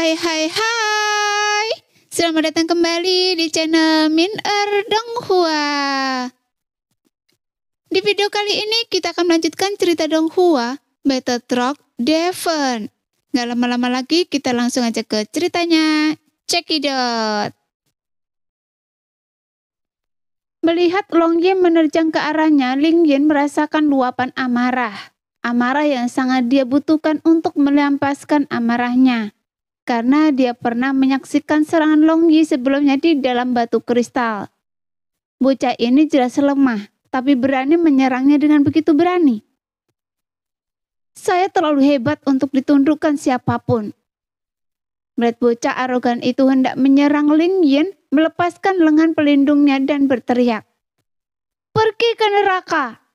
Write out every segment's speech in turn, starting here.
Hai. Selamat datang kembali di channel Min Donghua. Di video kali ini kita akan melanjutkan cerita Donghua Battle Truck Devon. Gak lama-lama lagi, kita langsung aja ke ceritanya. Cekidot. Melihat Long Yi menerjang ke arahnya, Ling Yin merasakan luapan amarah. Amarah yang sangat dia butuhkan untuk melampiaskan amarahnya. Karena dia pernah menyaksikan serangan Long Yi sebelumnya di dalam batu kristal. Bocah ini jelas lemah, tapi berani menyerangnya dengan begitu berani. Saya terlalu hebat untuk ditundukkan siapapun. Melihat bocah arogan itu hendak menyerang Ling Yin, melepaskan lengan pelindungnya dan berteriak, "Pergi ke neraka!"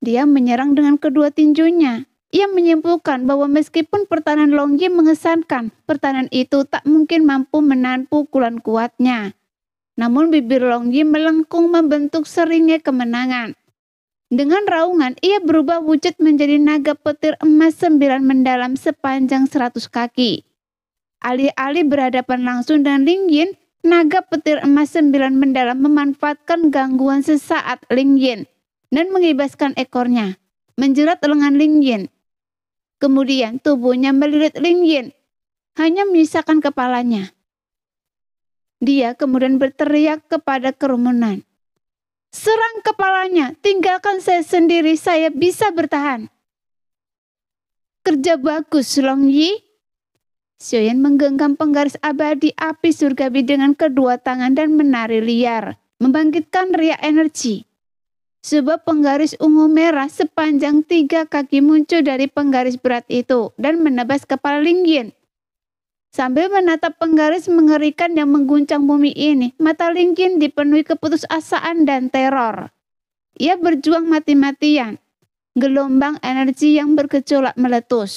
Dia menyerang dengan kedua tinjunya. Ia menyimpulkan bahwa meskipun pertahanan Long Yi mengesankan, pertahanan itu tak mungkin mampu menahan pukulan kuatnya. Namun bibir Long Yi melengkung membentuk seringnya kemenangan. Dengan raungan, ia berubah wujud menjadi naga petir emas 9 mendalam sepanjang 100 kaki. Alih-alih berhadapan langsung dengan Ling Yin, naga petir emas 9 mendalam memanfaatkan gangguan sesaat Ling Yin dan mengibaskan ekornya, menjerat lengan Ling Yin. Kemudian tubuhnya melilit Ling Yin, hanya menyisakan kepalanya. Dia kemudian berteriak kepada kerumunan, "Serang kepalanya, tinggalkan saya sendiri, saya bisa bertahan." "Kerja bagus, Long Yi." Xiaoyan menggenggam penggaris abadi api surgawi dengan kedua tangan dan menari liar, membangkitkan riak energi. Sebuah penggaris ungu merah sepanjang 3 kaki muncul dari penggaris berat itu dan menebas kepala Ling Yin. Sambil menatap penggaris mengerikan yang mengguncang bumi ini, mata Ling Yin dipenuhi keputusasaan dan teror. Ia berjuang mati-matian. Gelombang energi yang bergejolak meletus.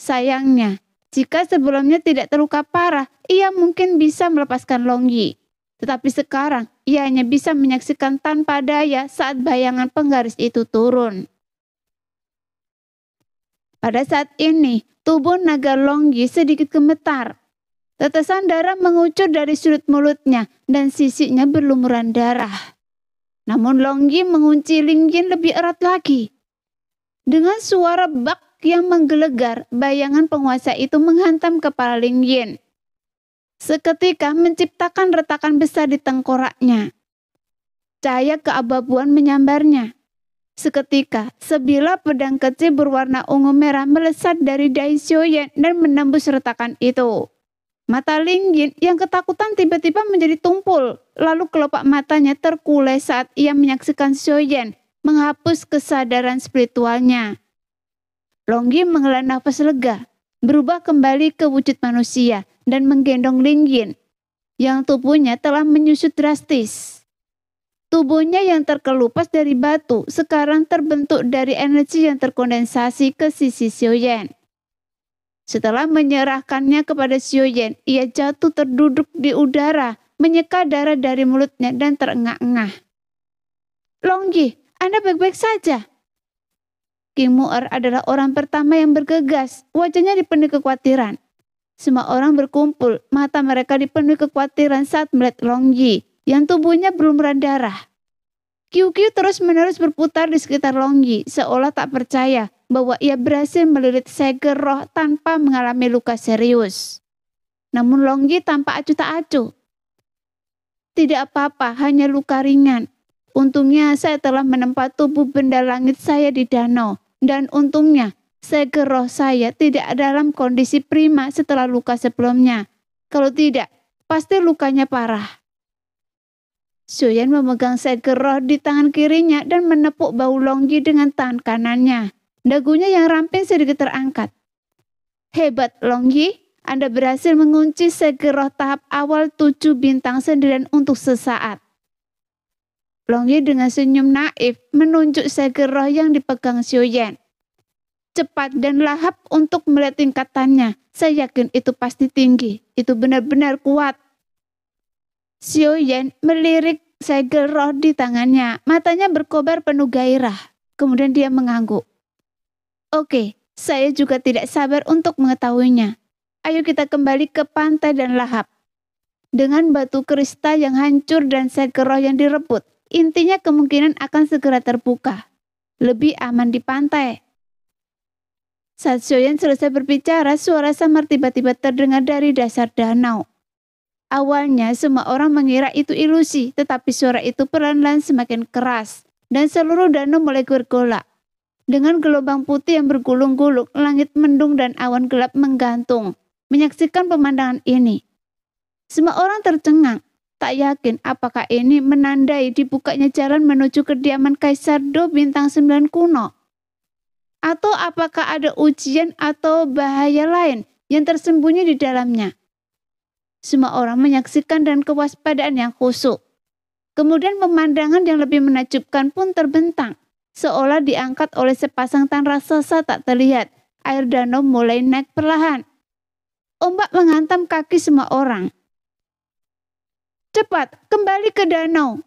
Sayangnya, jika sebelumnya tidak terluka parah, ia mungkin bisa melepaskan Long Yi. Tetapi sekarang, ia hanya bisa menyaksikan tanpa daya saat bayangan penggaris itu turun. Pada saat ini, tubuh naga Long Yi sedikit gemetar. Tetesan darah mengucur dari sudut mulutnya dan sisiknya berlumuran darah. Namun Long Yi mengunci Ling Yin lebih erat lagi. Dengan suara bak yang menggelegar, bayangan penguasa itu menghantam kepala Ling Yin. Seketika menciptakan retakan besar di tengkoraknya. Cahaya keabu-abuan menyambarnya. Seketika, sebilah pedang kecil berwarna ungu merah melesat dari dahi Xiaoyan dan menembus retakan itu. Mata Ling Yin yang ketakutan tiba-tiba menjadi tumpul, lalu kelopak matanya terkulai saat ia menyaksikan Xiaoyan menghapus kesadaran spiritualnya. Long Yi menghela nafas lega, berubah kembali ke wujud manusia dan menggendong Ling Yin, yang tubuhnya telah menyusut drastis. Tubuhnya yang terkelupas dari batu sekarang terbentuk dari energi yang terkondensasi ke sisi Xiaoyan. Setelah menyerahkannya kepada Xiaoyan, ia jatuh terduduk di udara, menyeka darah dari mulutnya dan terengah-engah. "Long Yi, Anda baik-baik saja?" King Mu'er adalah orang pertama yang bergegas, wajahnya dipenuhi kekhawatiran. Semua orang berkumpul, mata mereka dipenuhi kekhawatiran saat melihat Long Yi, yang tubuhnya berlumuran darah. Qiu-qiu terus-menerus berputar di sekitar Long Yi, seolah tak percaya bahwa ia berhasil melilit segel roh tanpa mengalami luka serius. Namun Long Yi tampak acuh tak acuh. "Tidak apa-apa, hanya luka ringan. Untungnya saya telah menempa tubuh benda langit saya di danau, dan untungnya segel roh saya tidak dalam kondisi prima setelah luka sebelumnya. Kalau tidak, pasti lukanya parah." Xiaoyan memegang segel roh di tangan kirinya dan menepuk bahu Long Yi dengan tangan kanannya. Dagunya yang ramping sedikit terangkat. "Hebat, Long Yi. Anda berhasil mengunci segel roh tahap awal 7 bintang sendirian untuk sesaat." Long Yi dengan senyum naif menunjuk segel roh yang dipegang Xiaoyan. "Cepat dan lahap untuk melihat tingkatannya. Saya yakin itu pasti tinggi. Itu benar-benar kuat." Xiaoyan melirik segel roh di tangannya. Matanya berkobar penuh gairah. Kemudian dia mengangguk. "Oke, saya juga tidak sabar untuk mengetahuinya. ayo kita kembali ke pantai dan lahap. Dengan batu kristal yang hancur dan segel roh yang direbut, intinya kemungkinan akan segera terbuka. Lebih aman di pantai. Saat Xiaoyan selesai berbicara, suara samar tiba-tiba terdengar dari dasar danau. Awalnya semua orang mengira itu ilusi, tetapi suara itu perlahan-lahan semakin keras, dan seluruh danau mulai bergolak. Dengan gelombang putih yang bergulung-gulung, langit mendung dan awan gelap menggantung, menyaksikan pemandangan ini. Semua orang tercengang, tak yakin apakah ini menandai dibukanya jalan menuju kediaman Kaisar Do Bintang 9 kuno. Atau apakah ada ujian atau bahaya lain yang tersembunyi di dalamnya. Semua orang menyaksikan dan kewaspadaan yang khusyuk. Kemudian pemandangan yang lebih menakjubkan pun terbentang, seolah diangkat oleh sepasang tangan raksasa tak terlihat. Air danau mulai naik perlahan. Ombak menghantam kaki semua orang. "Cepat, kembali ke danau!"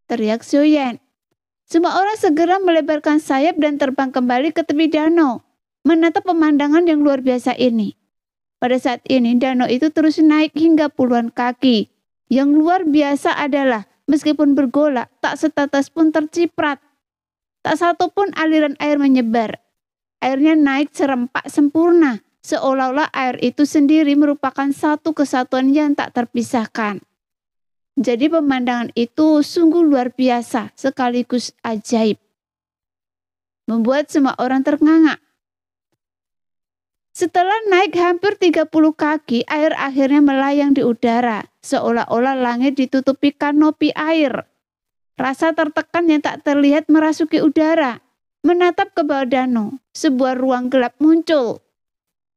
teriak Xiaoyan. Semua orang segera melebarkan sayap dan terbang kembali ke tepi danau, menatap pemandangan yang luar biasa ini. Pada saat ini, danau itu terus naik hingga puluhan kaki. Yang luar biasa adalah, meskipun bergolak, tak setetes pun terciprat. Tak satu pun aliran air menyebar. Airnya naik serempak sempurna, seolah-olah air itu sendiri merupakan satu kesatuan yang tak terpisahkan. Jadi pemandangan itu sungguh luar biasa, sekaligus ajaib. Membuat semua orang ternganga. Setelah naik hampir 30 kaki, air akhirnya melayang di udara, seolah-olah langit ditutupi kanopi air. Rasa tertekan yang tak terlihat merasuki udara. Menatap ke bawah danau, sebuah ruang gelap muncul.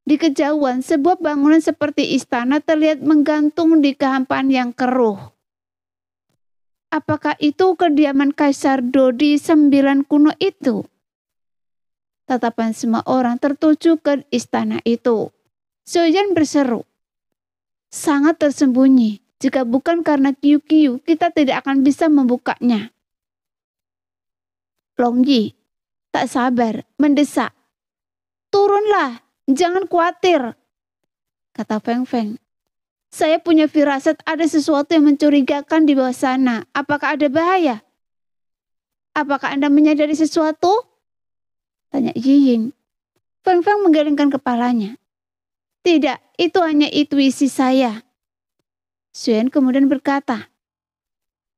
Di kejauhan, sebuah bangunan seperti istana terlihat menggantung di kehampaan yang keruh. Apakah itu kediaman Kaisar Do di 9 kuno itu? Tatapan semua orang tertuju ke istana itu. Xiaoyan berseru, "Sangat tersembunyi. Jika bukan karena Qiu-Qiu, kita tidak akan bisa membukanya." Long Yi tak sabar, mendesak, "Turunlah, jangan khawatir," kata Feng Feng. "Saya punya firasat ada sesuatu yang mencurigakan di bawah sana. Apakah ada bahaya? Apakah Anda menyadari sesuatu?" tanya Yiying. Feng Feng menggelengkan kepalanya. "Tidak, itu hanya intuisi saya." Xuan kemudian berkata,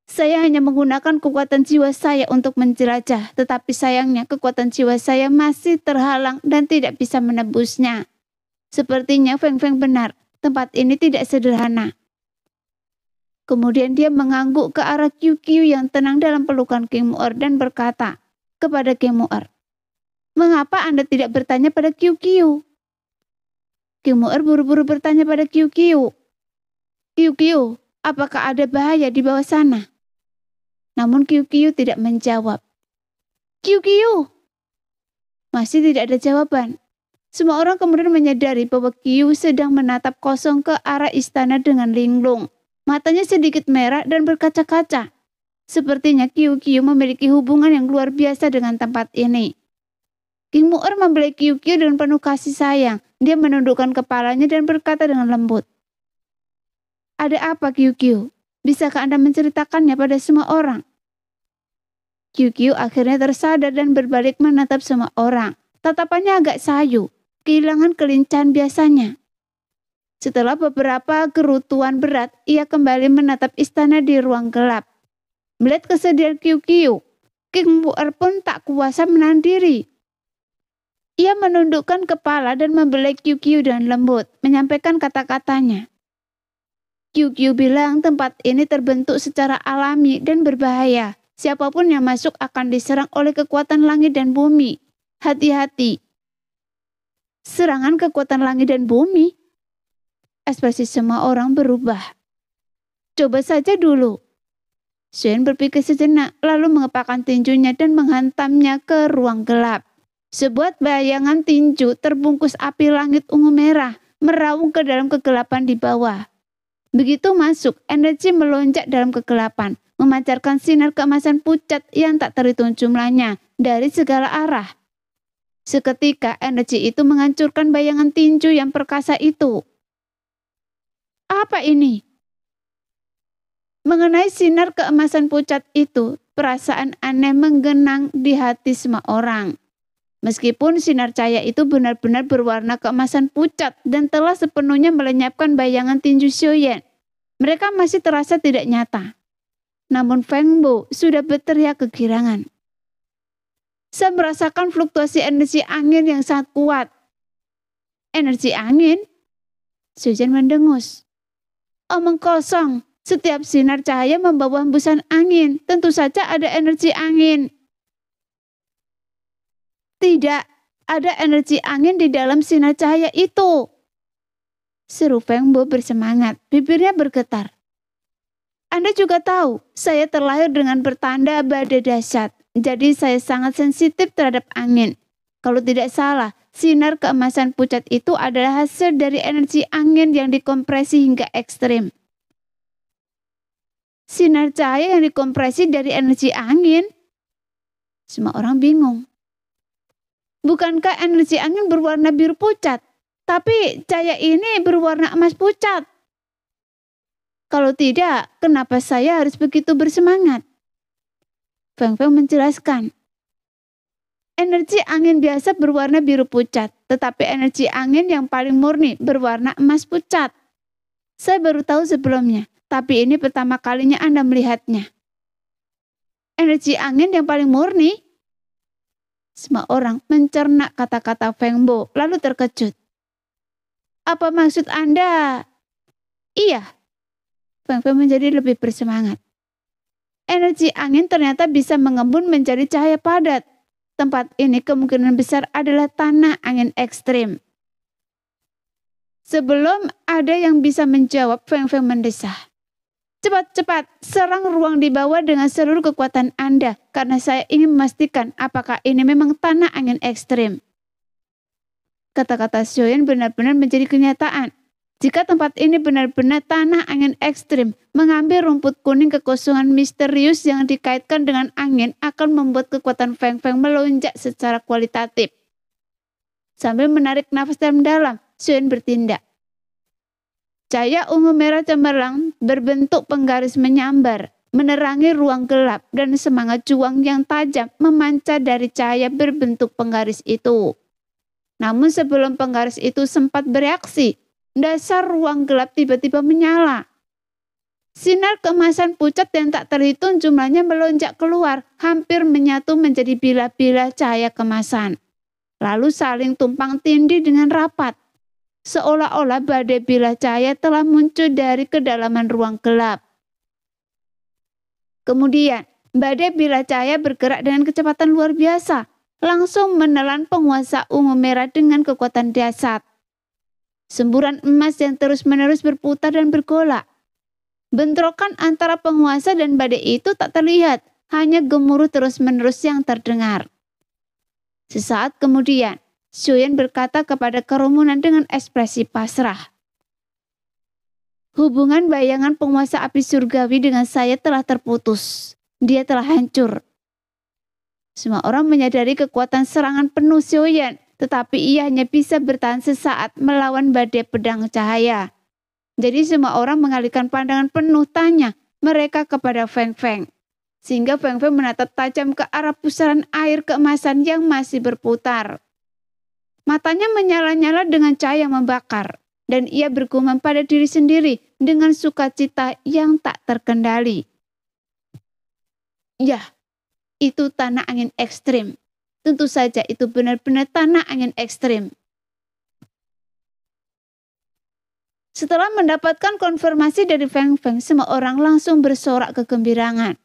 "Saya hanya menggunakan kekuatan jiwa saya untuk menjelajah, tetapi sayangnya kekuatan jiwa saya masih terhalang dan tidak bisa menebusnya. Sepertinya Feng Feng benar, tempat ini tidak sederhana." Kemudian dia mengangguk ke arah Qiu-Qiu yang tenang dalam pelukan King Mu'er dan berkata kepada King Mu'er, "Mengapa Anda tidak bertanya pada Qiu-Qiu?" King Mu'er buru-buru bertanya pada Qiu-Qiu, "Qiu-Qiu, apakah ada bahaya di bawah sana?" Namun Qiu-Qiu tidak menjawab. "Qiu-Qiu!" Masih tidak ada jawaban. Semua orang kemudian menyadari bahwa Qiu sedang menatap kosong ke arah istana dengan linglung. Matanya sedikit merah dan berkaca-kaca. Sepertinya Qiu-Qiu memiliki hubungan yang luar biasa dengan tempat ini. King Mu'er membelai Qiu-Qiu dengan penuh kasih sayang. Dia menundukkan kepalanya dan berkata dengan lembut, "Ada apa, Qiu-Qiu? Bisakah Anda menceritakannya pada semua orang?" Qiu-Qiu akhirnya tersadar dan berbalik menatap semua orang. Tatapannya agak sayu, kehilangan kelincahan biasanya. Setelah beberapa gerutuan berat, ia kembali menatap istana di ruang gelap. Melihat kesedihan Qiu-Qiu, King Mu'er pun tak kuasa menahan diri. Ia menundukkan kepala dan membelai Qiu-Qiu dengan lembut, menyampaikan kata-katanya. Qiu-Qiu bilang tempat ini terbentuk secara alami dan berbahaya. Siapapun yang masuk akan diserang oleh kekuatan langit dan bumi. Hati-hati. Serangan kekuatan langit dan bumi? Ekspresi semua orang berubah. Coba saja dulu. Xuan berpikir sejenak, lalu mengepakkan tinjunya dan menghantamnya ke ruang gelap. Sebuah bayangan tinju terbungkus api langit ungu merah meraung ke dalam kegelapan di bawah. Begitu masuk, energi melonjak dalam kegelapan, memancarkan sinar keemasan pucat yang tak terhitung jumlahnya dari segala arah. Seketika energi itu menghancurkan bayangan tinju yang perkasa itu. Apa ini? Mengenai sinar keemasan pucat itu, perasaan aneh menggenang di hati semua orang. Meskipun sinar cahaya itu benar-benar berwarna keemasan pucat dan telah sepenuhnya melenyapkan bayangan tinju Xiaoyan, mereka masih terasa tidak nyata. Namun Feng Bo sudah berteriak kegirangan. Saya merasakan fluktuasi energi angin yang sangat kuat. Energi angin? Xiaoyan mendengus. Omong kosong, setiap sinar cahaya membawa hembusan angin, tentu saja ada energi angin. Tidak, ada energi angin di dalam sinar cahaya itu. Seru Feng Bo bersemangat, bibirnya bergetar. Anda juga tahu, saya terlahir dengan pertanda badai dahsyat, jadi saya sangat sensitif terhadap angin. Kalau tidak salah, sinar keemasan pucat itu adalah hasil dari energi angin yang dikompresi hingga ekstrim. Sinar cahaya yang dikompresi dari energi angin? Semua orang bingung. Bukankah energi angin berwarna biru pucat? Tapi cahaya ini berwarna emas pucat. Kalau tidak, kenapa saya harus begitu bersemangat? Feng Feng menjelaskan. Energi angin biasa berwarna biru pucat, tetapi energi angin yang paling murni berwarna emas pucat. Saya baru tahu sebelumnya, tapi ini pertama kalinya Anda melihatnya. Energi angin yang paling murni? Semua orang mencerna kata-kata Feng Bo, lalu terkejut. Apa maksud Anda? Iya. Feng Feng menjadi lebih bersemangat. Energi angin ternyata bisa mengembun menjadi cahaya padat. Tempat ini kemungkinan besar adalah tanah angin ekstrim. Sebelum ada yang bisa menjawab, Feng Feng mendesah. Cepat-cepat, serang ruang di bawah dengan seluruh kekuatan Anda, karena saya ingin memastikan apakah ini memang tanah angin ekstrim. Kata-kata Xiaoyan benar-benar menjadi kenyataan. Jika tempat ini benar-benar tanah angin ekstrim, mengambil rumput kuning kekosongan misterius yang dikaitkan dengan angin akan membuat kekuatan Feng Feng melonjak secara kualitatif. Sambil menarik nafas dalam-dalam, Xiaoyan bertindak. Cahaya ungu merah cemerlang berbentuk penggaris menyambar, menerangi ruang gelap dan semangat juang yang tajam memancar dari cahaya berbentuk penggaris itu. Namun sebelum penggaris itu sempat bereaksi, dasar ruang gelap tiba-tiba menyala. Sinar keemasan pucat yang tak terhitung jumlahnya melonjak keluar, hampir menyatu menjadi bila-bila cahaya kemasan. Lalu saling tumpang tindih dengan rapat. Seolah-olah badai bilah cahaya telah muncul dari kedalaman ruang gelap. Kemudian, badai bilah cahaya bergerak dengan kecepatan luar biasa, langsung menelan penguasa ungu merah dengan kekuatan dahsyat. Semburan emas yang terus-menerus berputar dan bergolak. Bentrokan antara penguasa dan badai itu tak terlihat, hanya gemuruh terus-menerus yang terdengar. Sesaat kemudian, Xiaoyan berkata kepada kerumunan dengan ekspresi pasrah. Hubungan bayangan penguasa api surgawi dengan saya telah terputus. Dia telah hancur. Semua orang menyadari kekuatan serangan penuh Xiaoyan, tetapi ia hanya bisa bertahan sesaat melawan badai pedang cahaya. Jadi semua orang mengalihkan pandangan penuh tanya mereka kepada Feng Feng. Sehingga Feng Feng menatap tajam ke arah pusaran air keemasan yang masih berputar. Matanya menyala-nyala dengan cahaya yang membakar, dan ia bergumam pada diri sendiri dengan sukacita yang tak terkendali. Ya, itu tanah angin ekstrim. Tentu saja itu benar-benar tanah angin ekstrim. Setelah mendapatkan konfirmasi dari Feng Feng, semua orang langsung bersorak kegembiraan.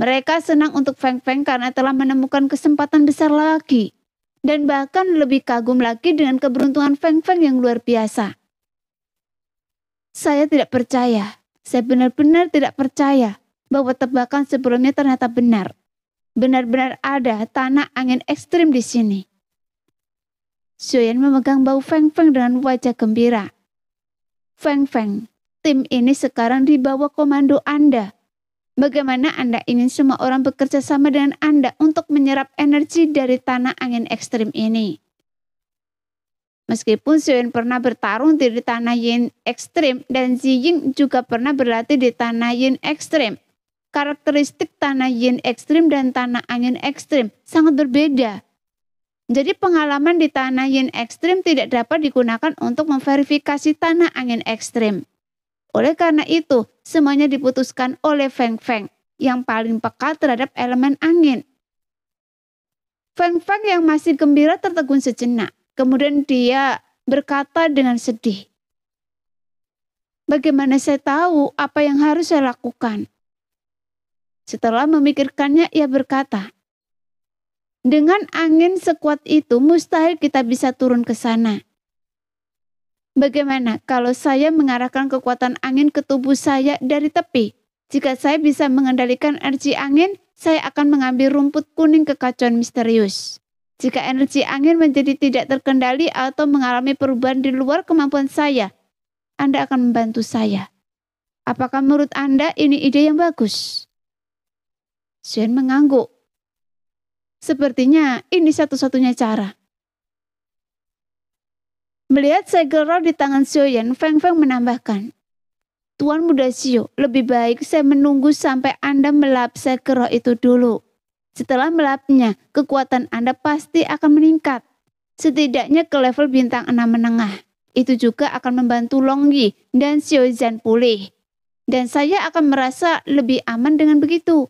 Mereka senang untuk Feng Feng karena telah menemukan kesempatan besar lagi. Dan bahkan lebih kagum lagi dengan keberuntungan Feng Feng yang luar biasa. Saya tidak percaya, saya benar-benar tidak percaya bahwa tebakan sebelumnya ternyata benar. Benar-benar ada tanah angin ekstrim di sini. Xiaoyan memegang bahu Feng Feng dengan wajah gembira. Feng Feng, tim ini sekarang di bawah komando Anda. Bagaimana Anda ingin semua orang bekerja sama dengan Anda untuk menyerap energi dari tanah angin ekstrim ini? Meskipun Xion pernah bertarung di tanah yin ekstrim dan Ziying juga pernah berlatih di tanah yin ekstrim, karakteristik tanah yin ekstrim dan tanah angin ekstrim sangat berbeda. Jadi pengalaman di tanah yin ekstrim tidak dapat digunakan untuk memverifikasi tanah angin ekstrim. Oleh karena itu, semuanya diputuskan oleh Feng Feng yang paling peka terhadap elemen angin. Feng Feng yang masih gembira tertegun sejenak. Kemudian dia berkata dengan sedih, "Bagaimana saya tahu apa yang harus saya lakukan?" Setelah memikirkannya, ia berkata, "Dengan angin sekuat itu mustahil kita bisa turun ke sana. Bagaimana kalau saya mengarahkan kekuatan angin ke tubuh saya dari tepi? Jika saya bisa mengendalikan energi angin, saya akan mengambil rumput kuning kekacauan misterius. Jika energi angin menjadi tidak terkendali atau mengalami perubahan di luar kemampuan saya, Anda akan membantu saya. Apakah menurut Anda ini ide yang bagus?" Xion mengangguk. Sepertinya ini satu-satunya cara. Melihat segel roh di tangan Xiaoyan, Feng Feng menambahkan, "Tuan Muda Xiu, lebih baik saya menunggu sampai Anda melap segel roh itu dulu. Setelah melapnya, kekuatan Anda pasti akan meningkat. Setidaknya ke level bintang 6 menengah. Itu juga akan membantu Long Yi dan Xiao Zhan pulih. Dan saya akan merasa lebih aman dengan begitu."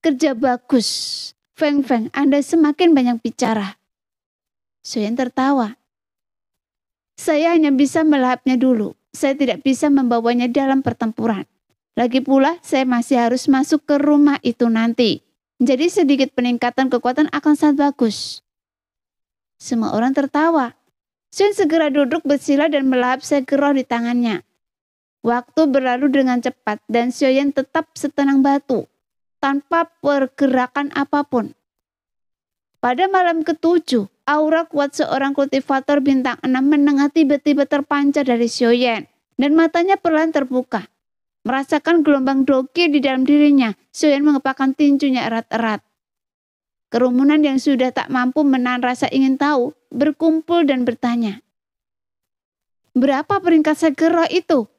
"Kerja bagus. Feng Feng, Anda semakin banyak bicara." Xiaoyan tertawa. "Saya hanya bisa melahapnya dulu. Saya tidak bisa membawanya dalam pertempuran. Lagi pula, saya masih harus masuk ke rumah itu nanti. Jadi sedikit peningkatan kekuatan akan sangat bagus." Semua orang tertawa. Xion segera duduk bersila dan melahap segel roh di tangannya. Waktu berlalu dengan cepat dan Xiaoyan tetap setenang batu, tanpa pergerakan apapun. Pada malam ke-7, aura kuat seorang kultivator bintang 6 menengah tiba-tiba terpancar dari Xiaoyan, dan matanya perlahan terbuka. Merasakan gelombang doki di dalam dirinya, Xiaoyan mengepakkan tinjunya erat-erat. Kerumunan yang sudah tak mampu menahan rasa ingin tahu, berkumpul dan bertanya, "Berapa peringkat segel roh itu?"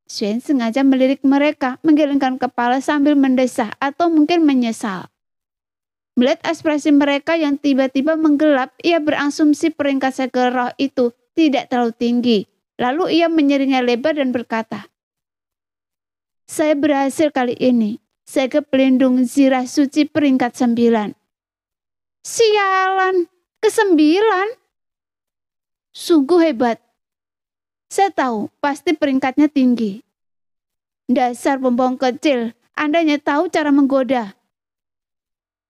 Xiaoyan sengaja melirik mereka, menggelengkan kepala sambil mendesah atau mungkin menyesal. Melihat ekspresi mereka yang tiba-tiba menggelap, ia berasumsi peringkat segel roh itu tidak terlalu tinggi. Lalu ia menyeringai lebar dan berkata, "Saya berhasil kali ini. Saya pelindung zirah suci peringkat 9. "Sialan, ke-9? Sungguh hebat. Saya tahu pasti peringkatnya tinggi. Dasar pembohong kecil, Anda hanya tahu cara menggoda."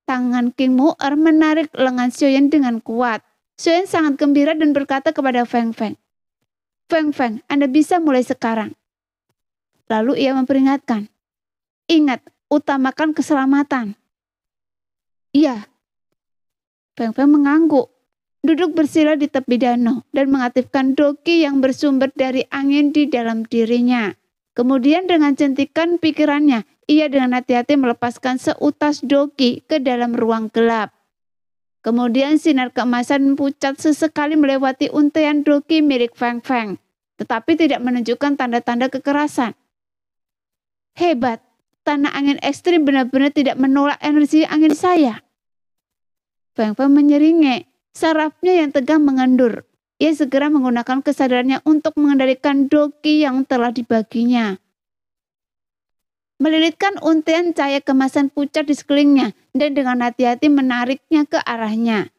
Tangan King Mu'er menarik lengan Xiaoyan dengan kuat. Xiaoyan sangat gembira dan berkata kepada Feng Feng, "Feng Feng, Anda bisa mulai sekarang." Lalu ia memperingatkan, "Ingat, utamakan keselamatan." "Iya." Feng Feng mengangguk, duduk bersila di tepi danau dan mengaktifkan doki yang bersumber dari angin di dalam dirinya. Kemudian dengan jentikan pikirannya, ia dengan hati-hati melepaskan seutas doki ke dalam ruang gelap. Kemudian sinar keemasan pucat sesekali melewati untaian doki milik Feng Feng, tetapi tidak menunjukkan tanda-tanda kekerasan. "Hebat, tanah angin ekstrim benar-benar tidak menolak energi angin saya." Feng Feng menyeringai, sarafnya yang tegang mengendur. Ia segera menggunakan kesadarannya untuk mengendalikan doki yang telah dibaginya. Melilitkan untaian cahaya kemasan pucat di sekelilingnya dan dengan hati-hati menariknya ke arahnya.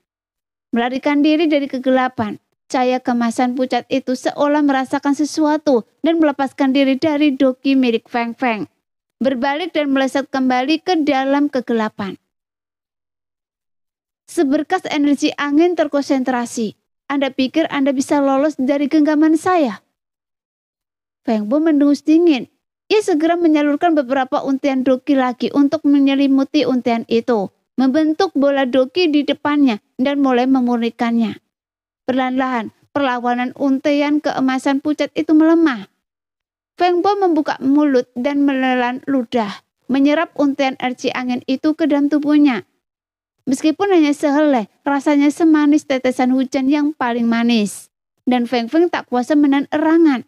Melarikan diri dari kegelapan, cahaya kemasan pucat itu seolah merasakan sesuatu dan melepaskan diri dari doki milik Feng Feng. Berbalik dan meleset kembali ke dalam kegelapan. Seberkas energi angin terkonsentrasi. Anda pikir Anda bisa lolos dari genggaman saya? Feng Bo mendengus dingin. Ia segera menyalurkan beberapa untaian doki lagi untuk menyelimuti untaian itu, membentuk bola doki di depannya dan mulai memurnikannya. Perlahan-lahan, perlawanan untaian keemasan pucat itu melemah. Feng Bo membuka mulut dan menelan ludah, menyerap untaian energi angin itu ke dalam tubuhnya. Meskipun hanya sehelai, rasanya semanis tetesan hujan yang paling manis. Dan Feng Feng tak kuasa menahan erangan.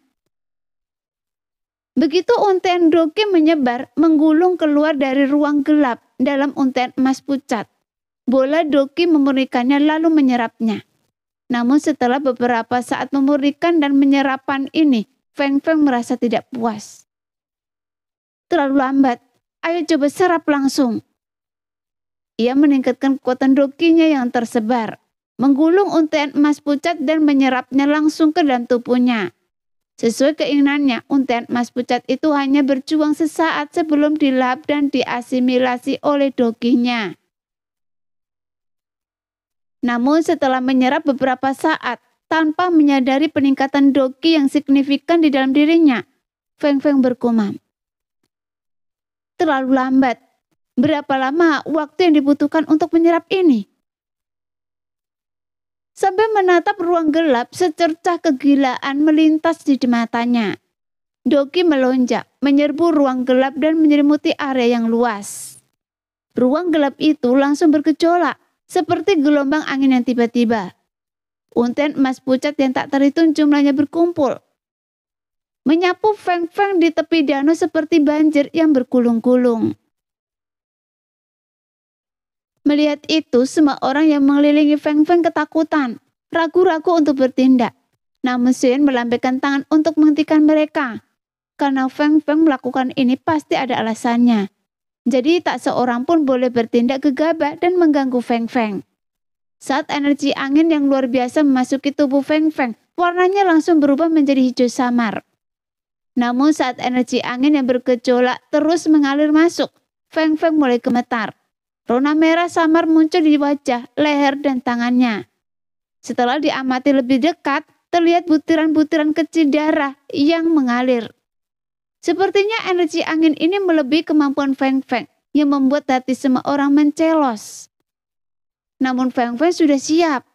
Begitu untaian Doki menyebar, menggulung keluar dari ruang gelap dalam untaian emas pucat. Bola Doki memurnikannya lalu menyerapnya. Namun setelah beberapa saat memurnikan dan menyerapan ini, Feng Feng merasa tidak puas. Terlalu lambat, ayo coba serap langsung. Ia meningkatkan kekuatan Dokinya yang tersebar, menggulung untaian emas pucat dan menyerapnya langsung ke dalam tubuhnya. Sesuai keinginannya, untaian emas pucat itu hanya berjuang sesaat sebelum dilahap dan diasimilasi oleh Dokinya. Namun setelah menyerap beberapa saat, tanpa menyadari peningkatan Doki yang signifikan di dalam dirinya, Feng Feng bergumam. Terlalu lambat. Berapa lama waktu yang dibutuhkan untuk menyerap ini? Sampai menatap ruang gelap, secercah kegilaan melintas di matanya. Doki melonjak, menyerbu ruang gelap dan menyelimuti area yang luas. Ruang gelap itu langsung bergejolak, seperti gelombang angin yang tiba-tiba. Untaian emas pucat yang tak terhitung jumlahnya berkumpul, menyapu Feng Feng di tepi danau seperti banjir yang bergulung-gulung. Melihat itu, semua orang yang mengelilingi Feng Feng ketakutan, ragu-ragu untuk bertindak. Namun Xuyen melambaikan tangan untuk menghentikan mereka. Karena Feng Feng melakukan ini pasti ada alasannya. Jadi tak seorang pun boleh bertindak gegabah dan mengganggu Feng Feng. Saat energi angin yang luar biasa memasuki tubuh Feng Feng, warnanya langsung berubah menjadi hijau samar. Namun saat energi angin yang bergejolak terus mengalir masuk, Feng Feng mulai gemetar. Rona merah samar muncul di wajah, leher, dan tangannya. Setelah diamati lebih dekat, terlihat butiran-butiran kecil darah yang mengalir. Sepertinya energi angin ini melebihi kemampuan Feng Feng yang membuat hati semua orang mencelos. Namun Feng Feng sudah siap.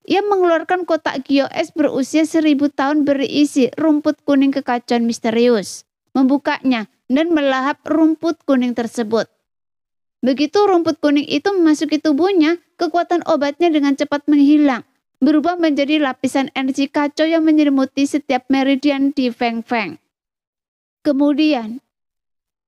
Ia mengeluarkan kotak gio es berusia 1000 tahun berisi rumput kuning kekacauan misterius. Membukanya dan melahap rumput kuning tersebut. Begitu rumput kuning itu memasuki tubuhnya, kekuatan obatnya dengan cepat menghilang, berubah menjadi lapisan energi kacau yang menyelimuti setiap meridian di Feng Feng. Kemudian,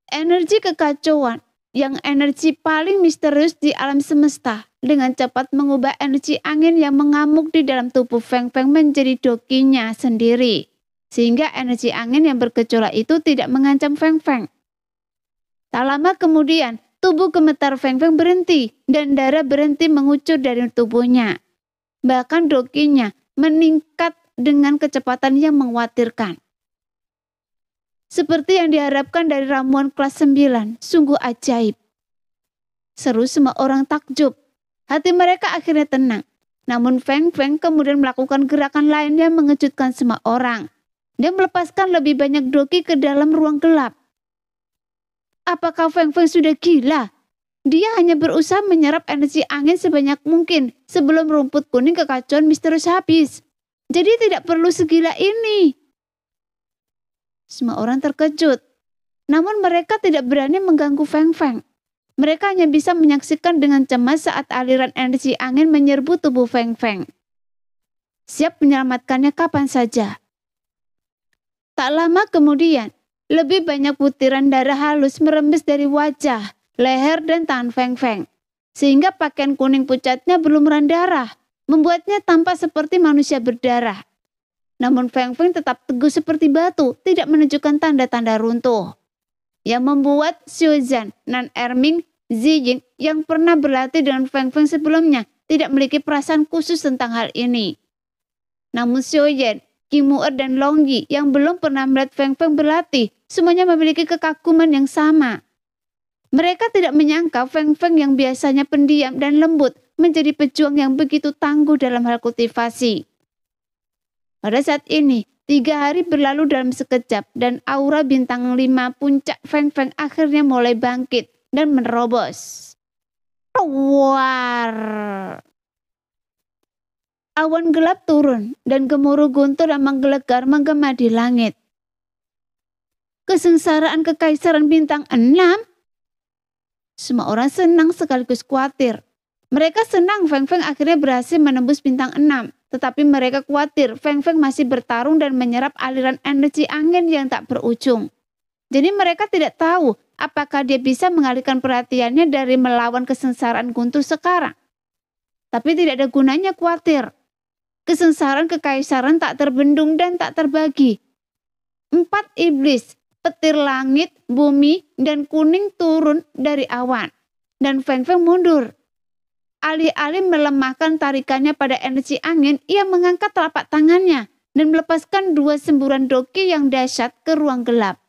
energi kekacauan yang energi paling misterius di alam semesta dengan cepat mengubah energi angin yang mengamuk di dalam tubuh Feng Feng menjadi Dokinya sendiri, sehingga energi angin yang bergejolak itu tidak mengancam Feng Feng. Tak lama kemudian, tubuh gemetar Feng Feng berhenti dan darah berhenti mengucur dari tubuhnya. Bahkan Dokinya meningkat dengan kecepatan yang mengkhawatirkan. Seperti yang diharapkan dari ramuan kelas 9, sungguh ajaib. Seru semua orang takjub. Hati mereka akhirnya tenang. Namun Feng Feng kemudian melakukan gerakan lain yang mengejutkan semua orang. Dia melepaskan lebih banyak Doki ke dalam ruang gelap. Apakah Feng Feng sudah gila? Dia hanya berusaha menyerap energi angin sebanyak mungkin sebelum rumput kuning kekacauan misterius habis. Jadi tidak perlu segila ini. Semua orang terkejut. Namun mereka tidak berani mengganggu Feng Feng. Mereka hanya bisa menyaksikan dengan cemas saat aliran energi angin menyerbu tubuh Feng Feng. Siap menyelamatkannya kapan saja. Tak lama kemudian, lebih banyak butiran darah halus merembes dari wajah, leher, dan tangan Feng Feng. Sehingga pakaian kuning pucatnya berlumuran darah, membuatnya tampak seperti manusia berdarah. Namun Feng Feng tetap teguh seperti batu, tidak menunjukkan tanda-tanda runtuh. Yang membuat Xiuzhan, Nan Erming, Zijing yang pernah berlatih dengan Feng Feng sebelumnya tidak memiliki perasaan khusus tentang hal ini. Namun Xiuyan, Kimuer, dan Longyi yang belum pernah melihat Feng Feng berlatih, semuanya memiliki kekaguman yang sama. Mereka tidak menyangka Feng Feng yang biasanya pendiam dan lembut menjadi pejuang yang begitu tangguh dalam hal kultivasi. Pada saat ini, 3 hari berlalu dalam sekejap dan aura bintang 5 puncak Feng Feng akhirnya mulai bangkit dan menerobos. War! Awan gelap turun dan gemuruh guntur yang menggelegar menggema di langit. Kesengsaraan kekaisaran bintang 6? Semua orang senang sekaligus khawatir. Mereka senang Feng Feng akhirnya berhasil menembus bintang 6. Tetapi mereka khawatir Feng Feng masih bertarung dan menyerap aliran energi angin yang tak berujung. Jadi mereka tidak tahu apakah dia bisa mengalihkan perhatiannya dari melawan kesengsaraan Guntur sekarang. Tapi tidak ada gunanya khawatir. Kesengsaraan kekaisaran tak terbendung dan tak terbagi. 4 iblis, petir langit, bumi, dan kuning turun dari awan. Dan Feng Feng mundur. Alih-alih melemahkan tarikannya pada energi angin, ia mengangkat telapak tangannya dan melepaskan 2 semburan doki yang dahsyat ke ruang gelap.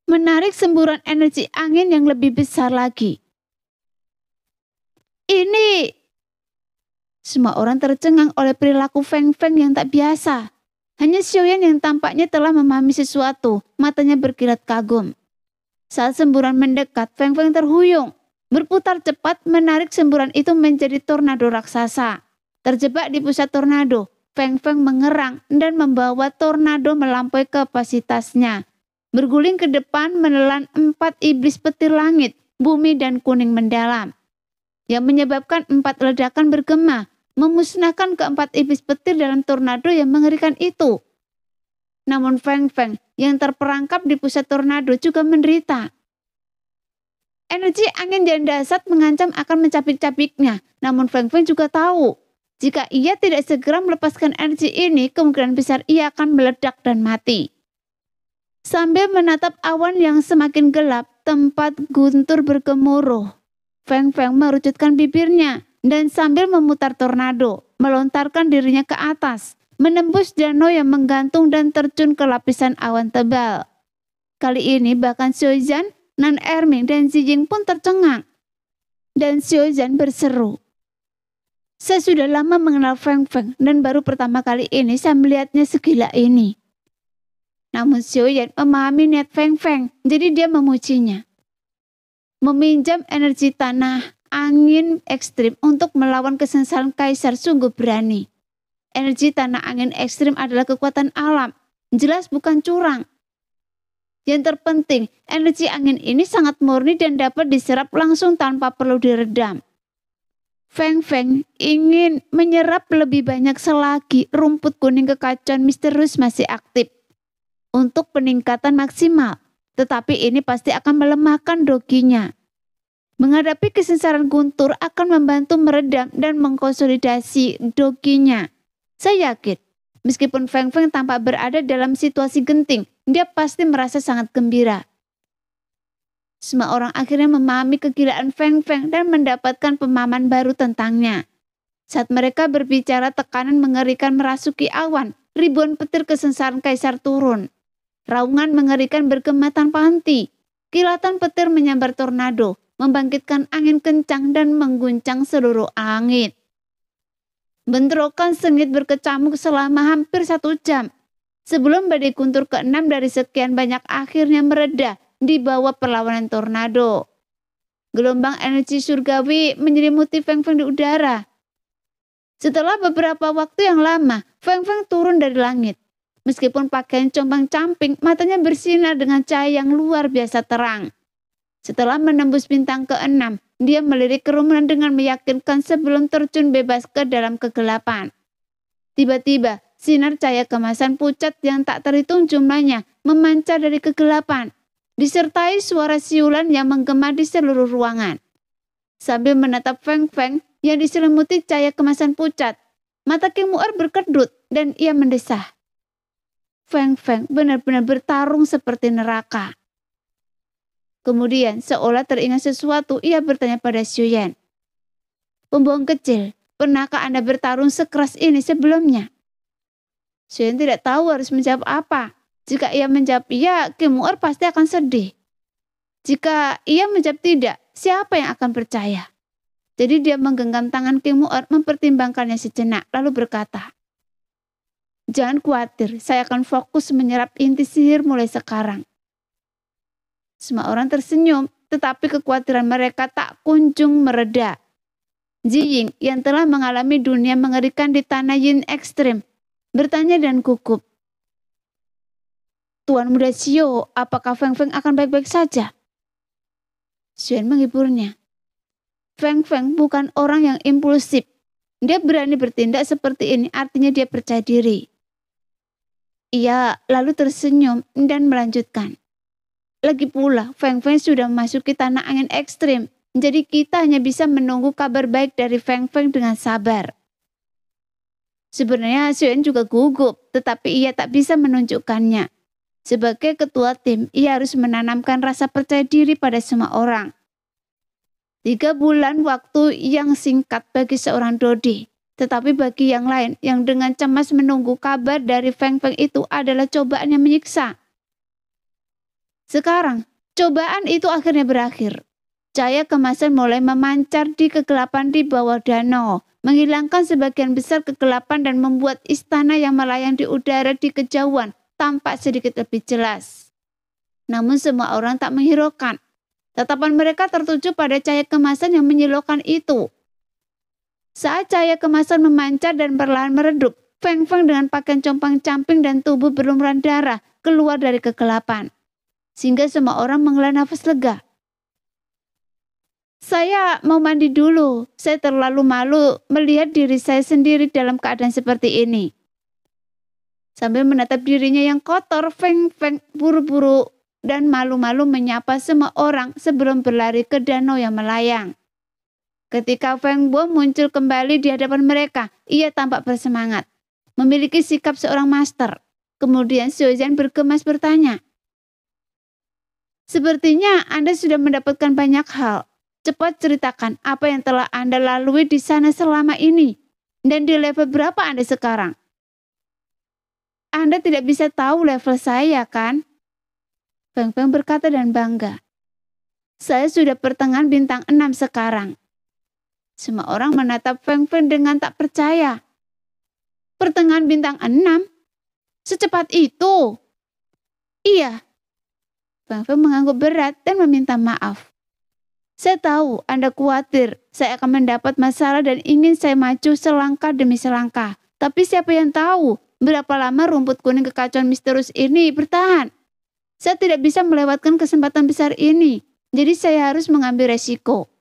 Menarik semburan energi angin yang lebih besar lagi. Ini! Semua orang tercengang oleh perilaku Feng Feng yang tak biasa. Hanya Xiaoyan yang tampaknya telah memahami sesuatu, matanya berkilat kagum. Saat semburan mendekat, Feng Feng terhuyung. Berputar cepat menarik semburan itu menjadi tornado raksasa. Terjebak di pusat tornado, Feng Feng mengerang dan membawa tornado melampaui kapasitasnya. Berguling ke depan menelan 4 iblis petir langit, bumi dan kuning mendalam. Yang menyebabkan 4 ledakan bergema, memusnahkan keempat iblis petir dalam tornado yang mengerikan itu. Namun Feng Feng yang terperangkap di pusat tornado juga menderita. Energi angin yang dahsyat mengancam akan mencapik-capiknya. Namun Feng Feng juga tahu, jika ia tidak segera melepaskan energi ini, kemungkinan besar ia akan meledak dan mati. Sambil menatap awan yang semakin gelap, tempat Guntur bergemuruh, Feng Feng merucutkan bibirnya dan sambil memutar tornado, melontarkan dirinya ke atas, menembus danau yang menggantung dan terjun ke lapisan awan tebal. Kali ini bahkan Xiaoyan, Nan Erming dan Zijing pun tercengang. Dan Xiaoyan berseru, "Saya sudah lama mengenal Feng Feng dan baru pertama kali ini saya melihatnya segila ini." Namun Xiaoyan memahami niat Feng Feng, jadi dia memujinya. Meminjam energi tanah angin ekstrim untuk melawan kesengsaraan kaisar sungguh berani. Energi tanah angin ekstrim adalah kekuatan alam, jelas bukan curang. Yang terpenting, energi angin ini sangat murni dan dapat diserap langsung tanpa perlu diredam. Feng Feng ingin menyerap lebih banyak selagi rumput kuning kekacauan misterius masih aktif untuk peningkatan maksimal, tetapi ini pasti akan melemahkan dokinya. Menghadapi kesengsaraan Guntur akan membantu meredam dan mengkonsolidasi dokinya. Saya yakin, meskipun Feng Feng tampak berada dalam situasi genting, dia pasti merasa sangat gembira. Semua orang akhirnya memahami kegilaan Feng Feng dan mendapatkan pemahaman baru tentangnya. Saat mereka berbicara, tekanan mengerikan merasuki awan, ribuan petir kesengsaraan kaisar turun. Raungan mengerikan bergema tanpa henti. Kilatan petir menyambar tornado, membangkitkan angin kencang dan mengguncang seluruh langit. Bentrokan sengit berkecamuk selama hampir 1 jam. Sebelum badai Guntur ke-6 dari sekian banyak akhirnya mereda di bawah perlawanan tornado. Gelombang energi surgawi menyelimuti Feng Feng di udara. Setelah beberapa waktu yang lama, Feng Feng turun dari langit. Meskipun pakaian compang-camping, matanya bersinar dengan cahaya yang luar biasa terang. Setelah menembus bintang ke-6, dia melirik kerumunan dengan meyakinkan sebelum terjun bebas ke dalam kegelapan. Tiba-tiba, sinar cahaya kemasan pucat yang tak terhitung jumlahnya memancar dari kegelapan, disertai suara siulan yang menggema di seluruh ruangan. Sambil menatap Feng Feng yang diselimuti cahaya kemasan pucat, mata King Mu'er berkedut dan ia mendesah. Feng Feng benar-benar bertarung seperti neraka. Kemudian, seolah teringat sesuatu, ia bertanya pada Xiaoyan, "Pembohong kecil, pernahkah Anda bertarung sekeras ini sebelumnya?" Xiaoyan tidak tahu harus menjawab apa. Jika ia menjawab iya, King Mu'er pasti akan sedih. Jika ia menjawab tidak, siapa yang akan percaya? Jadi dia menggenggam tangan King Mu'er, mempertimbangkannya sejenak, lalu berkata, "Jangan khawatir, saya akan fokus menyerap inti sihir mulai sekarang." Semua orang tersenyum, tetapi kekhawatiran mereka tak kunjung mereda. Zijing yang telah mengalami dunia mengerikan di tanah yin ekstrim, bertanya dan gugup, Tuan muda Sio, apakah Feng Feng akan baik-baik saja? Xuan menghiburnya. Feng Feng bukan orang yang impulsif. Dia berani bertindak seperti ini, artinya dia percaya diri. Ia lalu tersenyum dan melanjutkan. Lagi pula, Feng Feng sudah memasuki tanah angin ekstrim, jadi kita hanya bisa menunggu kabar baik dari Feng Feng dengan sabar. Sebenarnya Xuan juga gugup, tetapi ia tak bisa menunjukkannya. Sebagai ketua tim, ia harus menanamkan rasa percaya diri pada semua orang. 3 bulan waktu yang singkat bagi seorang Dodi, tetapi bagi yang lain yang dengan cemas menunggu kabar dari Feng Feng itu adalah cobaan yang menyiksa. Sekarang, cobaan itu akhirnya berakhir. Cahaya kemasan mulai memancar di kegelapan di bawah danau, menghilangkan sebagian besar kegelapan dan membuat istana yang melayang di udara di kejauhan tampak sedikit lebih jelas. Namun semua orang tak menghiraukan. Tatapan mereka tertuju pada cahaya kemasan yang menyilaukan itu. Saat cahaya kemasan memancar dan perlahan meredup, Feng Feng dengan pakaian compang-camping dan tubuh berlumuran darah keluar dari kegelapan. Sehingga semua orang menghela nafas lega. Saya mau mandi dulu. Saya terlalu malu melihat diri saya sendiri dalam keadaan seperti ini. Sambil menatap dirinya yang kotor, Feng Feng buru-buru dan malu-malu menyapa semua orang sebelum berlari ke danau yang melayang. Ketika Feng Bo muncul kembali di hadapan mereka, ia tampak bersemangat, memiliki sikap seorang master. Kemudian Xiao Zhan bergemas bertanya, "Sepertinya Anda sudah mendapatkan banyak hal. Cepat ceritakan apa yang telah Anda lalui di sana selama ini, dan di level berapa Anda sekarang?" "Anda tidak bisa tahu level saya, kan?" Feng Feng berkata dan bangga. "Saya sudah pertengahan bintang 6 sekarang." Semua orang menatap Feng Feng dengan tak percaya. "Pertengahan bintang 6? Secepat itu?" "Iya." Feng Feng mengangguk berat dan meminta maaf. "Saya tahu Anda khawatir saya akan mendapat masalah dan ingin saya maju selangkah demi selangkah. Tapi siapa yang tahu berapa lama rumput kuning kekacauan misterius ini bertahan? Saya tidak bisa melewatkan kesempatan besar ini, jadi saya harus mengambil resiko."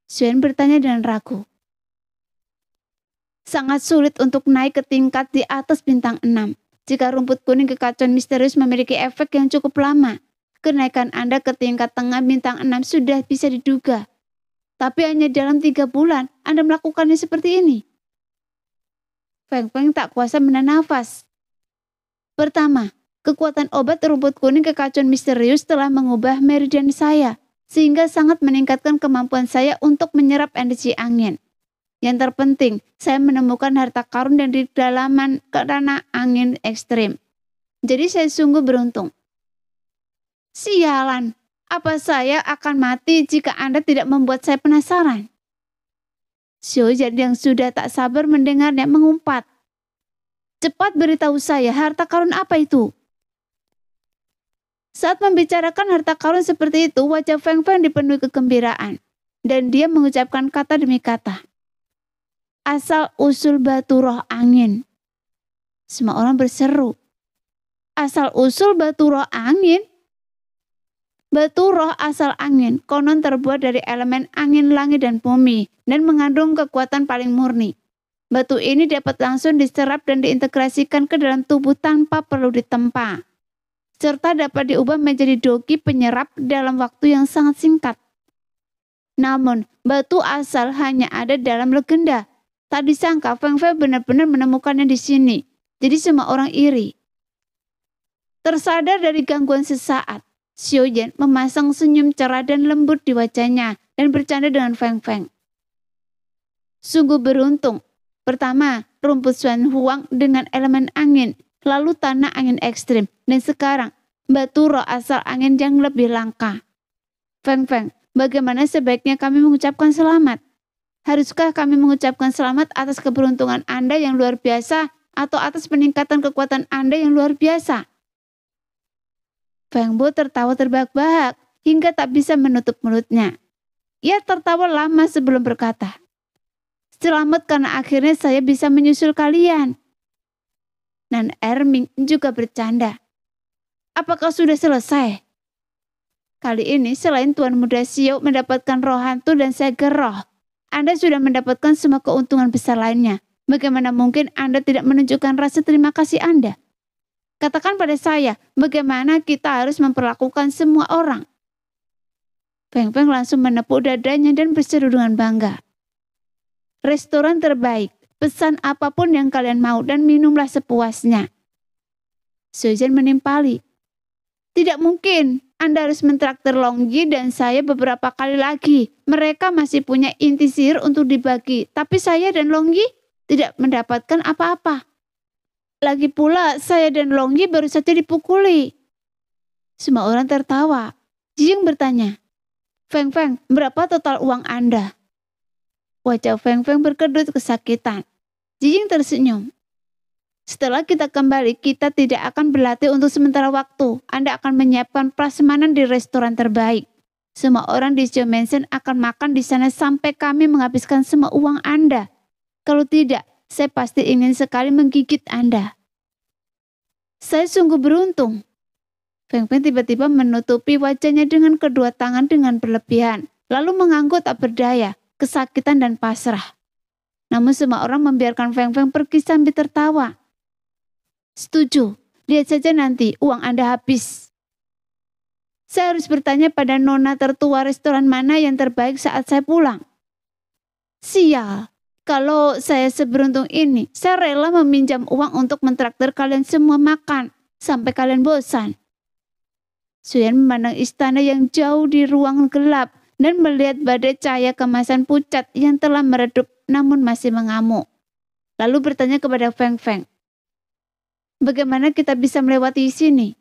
Xuan bertanya dengan ragu. "Sangat sulit untuk naik ke tingkat di atas bintang 6. Jika rumput kuning kekacauan misterius memiliki efek yang cukup lama, kenaikan Anda ke tingkat tengah bintang 6 sudah bisa diduga. Tapi hanya dalam 3 bulan Anda melakukannya seperti ini." Feng Feng tak kuasa menahan nafas. Pertama, kekuatan obat rumput kuning kekacauan misterius telah mengubah meridian saya, sehingga sangat meningkatkan kemampuan saya untuk menyerap energi angin. Yang terpenting, saya menemukan harta karun dan di dalaman tanah angin ekstrim. Jadi saya sungguh beruntung. "Sialan, apa saya akan mati jika Anda tidak membuat saya penasaran?" Xiao Zhan yang sudah tak sabar mendengarnya mengumpat. "Cepat beritahu saya harta karun apa itu?" Saat membicarakan harta karun seperti itu, wajah Feng Feng dipenuhi kegembiraan. Dan dia mengucapkan kata demi kata. "Asal-usul batu roh angin." Semua orang berseru. "Asal-usul batu roh angin?" Batu roh asal angin konon terbuat dari elemen angin, langit, dan bumi dan mengandung kekuatan paling murni. Batu ini dapat langsung diserap dan diintegrasikan ke dalam tubuh tanpa perlu ditempa, serta dapat diubah menjadi dogi penyerap dalam waktu yang sangat singkat. Namun, batu asal hanya ada dalam legenda. Tak disangka Feng Feng benar-benar menemukannya di sini. Jadi semua orang iri. Tersadar dari gangguan sesaat, Xiao Zhan memasang senyum cerah dan lembut di wajahnya dan bercanda dengan Feng Feng. "Sungguh beruntung. Pertama, rumput Xuan Huang dengan elemen angin, lalu tanah angin ekstrim, dan sekarang batu roh asal angin yang lebih langka. Feng Feng, bagaimana sebaiknya kami mengucapkan selamat? Haruskah kami mengucapkan selamat atas keberuntungan Anda yang luar biasa atau atas peningkatan kekuatan Anda yang luar biasa?" Feng Bo tertawa terbahak-bahak hingga tak bisa menutup mulutnya. Ia tertawa lama sebelum berkata, "Selamat karena akhirnya saya bisa menyusul kalian." Nan Erming juga bercanda. apakah sudah selesai? Kali ini selain Tuan Muda Xiao mendapatkan roh hantu dan segel roh, Anda sudah mendapatkan semua keuntungan besar lainnya. Bagaimana mungkin Anda tidak menunjukkan rasa terima kasih Anda? Katakan pada saya, bagaimana kita harus memperlakukan semua orang? Feng Feng langsung menepuk dadanya dan berseru dengan bangga. Restoran terbaik, pesan apapun yang kalian mau dan minumlah sepuasnya. Xiaozhen menimpali. Tidak mungkin, Anda harus mentraktir Longyi dan saya beberapa kali lagi. Mereka masih punya inti sihir untuk dibagi, tapi saya dan Longyi tidak mendapatkan apa-apa. Lagi pula, saya dan Longyi baru saja dipukuli. Semua orang tertawa. Jing bertanya, Feng Feng, berapa total uang Anda? Wajah Feng Feng berkedut kesakitan. Jing tersenyum. Setelah kita kembali, kita tidak akan berlatih untuk sementara waktu. Anda akan menyiapkan prasmanan di restoran terbaik. Semua orang di Xiao Mansion akan makan di sana sampai kami menghabiskan semua uang Anda. Kalau tidak, saya pasti ingin sekali menggigit Anda. Saya sungguh beruntung. Feng Feng tiba-tiba menutupi wajahnya dengan kedua tangan dengan berlebihan, lalu mengangguk tak berdaya, kesakitan dan pasrah. Namun semua orang membiarkan Feng Feng pergi sambil tertawa. Setuju, lihat saja nanti uang Anda habis. Saya harus bertanya pada nona tertua restoran mana yang terbaik saat saya pulang. Sial, kalau saya seberuntung ini, saya rela meminjam uang untuk mentraktir kalian semua makan, sampai kalian bosan. Xuyan memandang istana yang jauh di ruang gelap dan melihat badai cahaya kemasan pucat yang telah meredup namun masih mengamuk. Lalu bertanya kepada Feng Feng, bagaimana kita bisa melewati sini?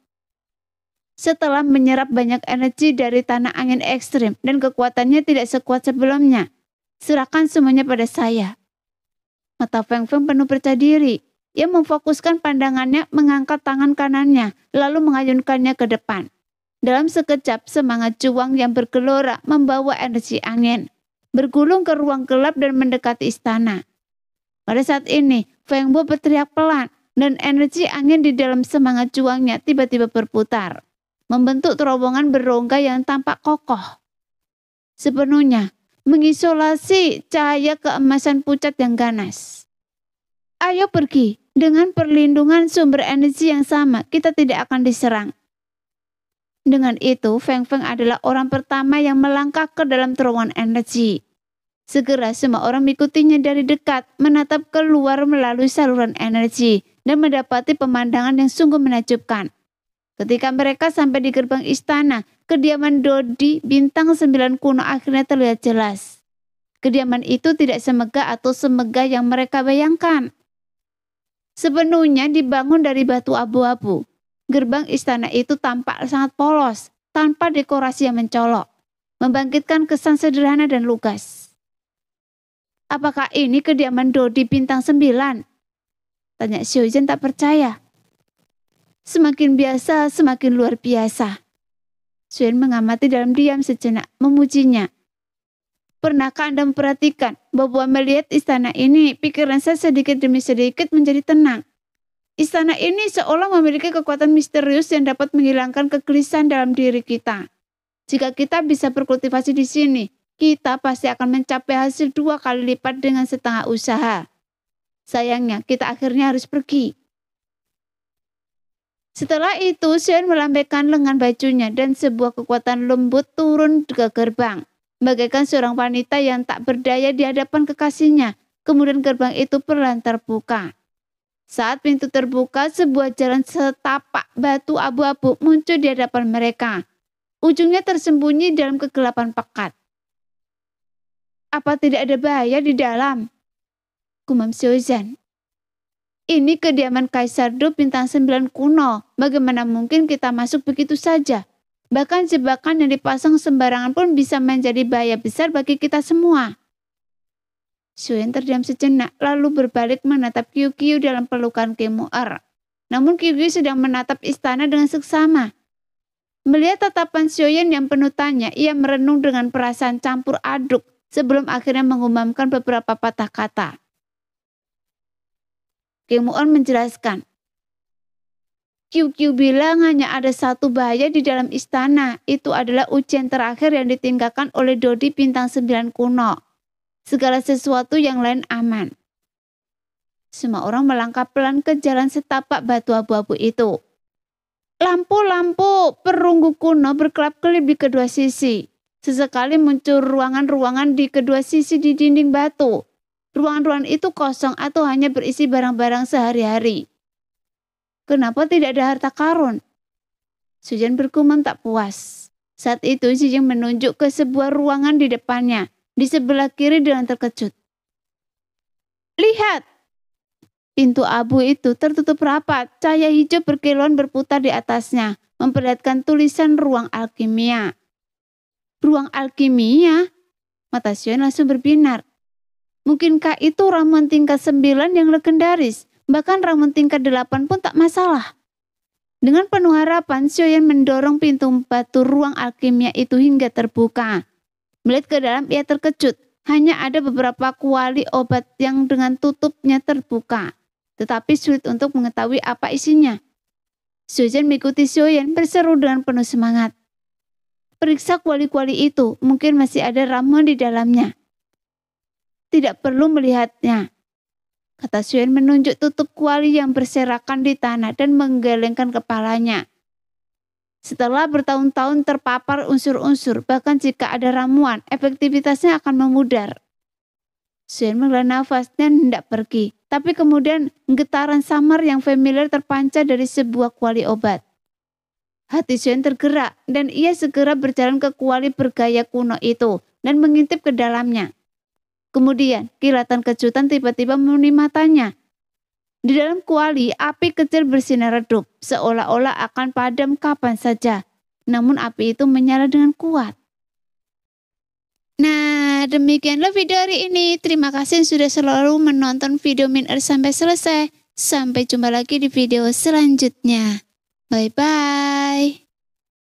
Setelah menyerap banyak energi dari tanah angin ekstrim dan kekuatannya tidak sekuat sebelumnya, serahkan semuanya pada saya. Mata Feng Feng penuh percaya diri. Ia memfokuskan pandangannya, mengangkat tangan kanannya, lalu mengayunkannya ke depan. Dalam sekejap, semangat juang yang bergelora membawa energi angin, bergulung ke ruang gelap dan mendekati istana. Pada saat ini, Feng Bo berteriak pelan, dan energi angin di dalam semangat juangnya tiba-tiba berputar, membentuk terowongan berongga yang tampak kokoh. Sepenuhnya mengisolasi cahaya keemasan pucat yang ganas. Ayo pergi, dengan perlindungan sumber energi yang sama, kita tidak akan diserang. Dengan itu, Feng Feng adalah orang pertama yang melangkah ke dalam terowongan energi. Segera semua orang mengikutinya dari dekat, menatap keluar melalui saluran energi, dan mendapati pemandangan yang sungguh menakjubkan. Ketika mereka sampai di gerbang istana, kediaman Dodi bintang 9 kuno akhirnya terlihat jelas. Kediaman itu tidak semegah atau semegah yang mereka bayangkan. Sepenuhnya dibangun dari batu abu-abu. Gerbang istana itu tampak sangat polos, tanpa dekorasi yang mencolok, membangkitkan kesan sederhana dan lugas. Apakah ini kediaman Dodi bintang 9? Tanya Xiaozhen tak percaya. Semakin biasa, semakin luar biasa. Xuan mengamati dalam diam sejenak, memujinya. Pernahkah Anda memperhatikan bahwa melihat istana ini, pikiran saya sedikit demi sedikit menjadi tenang. Istana ini seolah memiliki kekuatan misterius yang dapat menghilangkan kegelisahan dalam diri kita. Jika kita bisa berkultivasi di sini, kita pasti akan mencapai hasil 2 kali lipat dengan setengah usaha. Sayangnya, kita akhirnya harus pergi. Setelah itu, Xuan melambaikan lengan bajunya dan sebuah kekuatan lembut turun ke gerbang, bagaikan seorang wanita yang tak berdaya di hadapan kekasihnya. Kemudian gerbang itu perlahan terbuka. Saat pintu terbuka, sebuah jalan setapak batu abu-abu muncul di hadapan mereka. Ujungnya tersembunyi dalam kegelapan pekat. Apa tidak ada bahaya di dalam? Gumam Xiaozhen. Ini kediaman Kaisar Du bintang 9 kuno. Bagaimana mungkin kita masuk begitu saja? Bahkan jebakan yang dipasang sembarangan pun bisa menjadi bahaya besar bagi kita semua. Xuan terdiam sejenak, lalu berbalik menatap Qiu Qiu dalam pelukan King Mu'er. Namun Qiu Qiu sedang menatap istana dengan seksama. Melihat tatapan Xuan yang penuh tanya, ia merenung dengan perasaan campur aduk sebelum akhirnya mengumamkan beberapa patah kata. King Mu'er menjelaskan, Qiu bilang hanya ada satu bahaya di dalam istana. Itu adalah ujian terakhir yang ditinggalkan oleh Dodi Bintang 9 kuno. Segala sesuatu yang lain aman. Semua orang melangkah pelan ke jalan setapak batu abu-abu itu. Lampu-lampu perunggu kuno berkelap-kelip di kedua sisi. Sesekali muncul ruangan-ruangan di kedua sisi di dinding batu. Ruangan-ruangan itu kosong atau hanya berisi barang-barang sehari-hari. Kenapa tidak ada harta karun? Sujan bergumam tak puas. Saat itu Zijing menunjuk ke sebuah ruangan di depannya. Di sebelah kiri dengan terkejut. Lihat! Pintu abu itu tertutup rapat, cahaya hijau berkilauan berputar di atasnya, memperlihatkan tulisan ruang alkimia. Ruang alkimia? Mata Xion langsung berbinar. Mungkinkah itu ramuan tingkat 9 yang legendaris? Bahkan ramuan tingkat 8 pun tak masalah. Dengan penuh harapan, Xion mendorong pintu batu ruang alkimia itu hingga terbuka. Melihat ke dalam, ia terkejut. Hanya ada beberapa kuali obat yang dengan tutupnya terbuka. Tetapi sulit untuk mengetahui apa isinya. Sujan mengikuti Xion berseru dengan penuh semangat. Periksa kuali-kuali itu, mungkin masih ada ramuan di dalamnya. Tidak perlu melihatnya, kata Xion menunjuk tutup kuali yang berserakan di tanah dan menggelengkan kepalanya. Setelah bertahun-tahun terpapar unsur-unsur, bahkan jika ada ramuan, efektivitasnya akan memudar. Xion menghela nafas dan hendak pergi, tapi kemudian getaran samar yang familiar terpancar dari sebuah kuali obat. Hati Xion tergerak dan ia segera berjalan ke kuali bergaya kuno itu dan mengintip ke dalamnya. Kemudian kilatan kejutan tiba-tiba memenuhi matanya. Di dalam kuali, api kecil bersinar redup, seolah-olah akan padam kapan saja. Namun api itu menyala dengan kuat. Nah, demikianlah video hari ini. Terima kasih sudah selalu menonton video Min Earth sampai selesai. Sampai jumpa lagi di video selanjutnya. Bye-bye.